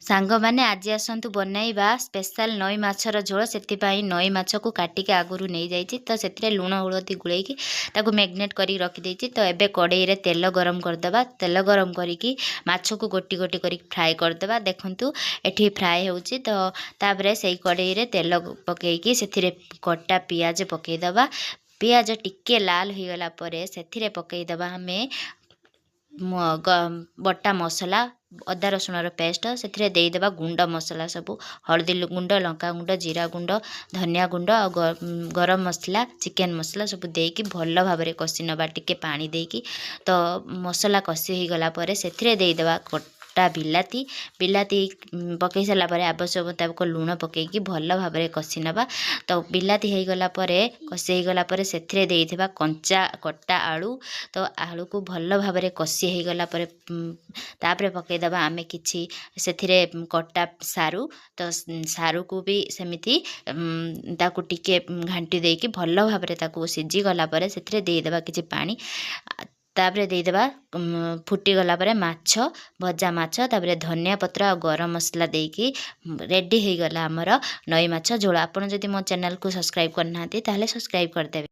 सांग माने आज आसतु बनइबा स्पेशल नई माछर झोल से नई माछ को काटिके आगुरी नहीं जाइए तो से लुण हलदी गुलैकी ताकू मैग्नेट कर रखी तो एबे कड़े रे तेल गरम करदे तेल गरम करी माछ को गोटी गोटी कर फ्राए करदे देखु एठी फ्राए होउची तो तापरे से कड़े रे तेल पकईकी से कटा पियाज पकईदबा पियाज टिके लाल हो गला परे से पकईदबा हमें बटा मसला अदा रसुण पेस्ट से देदेबा गुंड मसला सब हल्दी गुंड लंका गुंड जीरा गुंड धनिया गुंड और गरम मसला चिकेन मसला सब देकी भल भाव में कषि नबा टिके पानी देकी तो मसला कषि हो गला परे से देदेबा कटा बिलाती बिलाती पकई सारा पर आवश्यक मुताबिक लुण पकईकी भल भाव में कषि नबा तो बिलाती हो गला परे कषि हो गला परे से देदेबा कंचा कटा आलू तो आलू को भल भाव में कषि हो गला परे तापरे पकईदबा आमे किछि से कटा सारू तो सारू को भी सेमिति ताकू टिके घांटी देकी भल भाव में ताकू सिझी गला परे से देदेबा किछि पानी तापरे देदेबा फुटी गला परे माछ भजा माछ तापरे धनिया पत्र और गरम मसला देकी रेडी हो गला हमर नई माछ झोल। आपण जदि मो चैनल को सब्सक्राइब करना ताहले सब्सक्राइब करदेबे।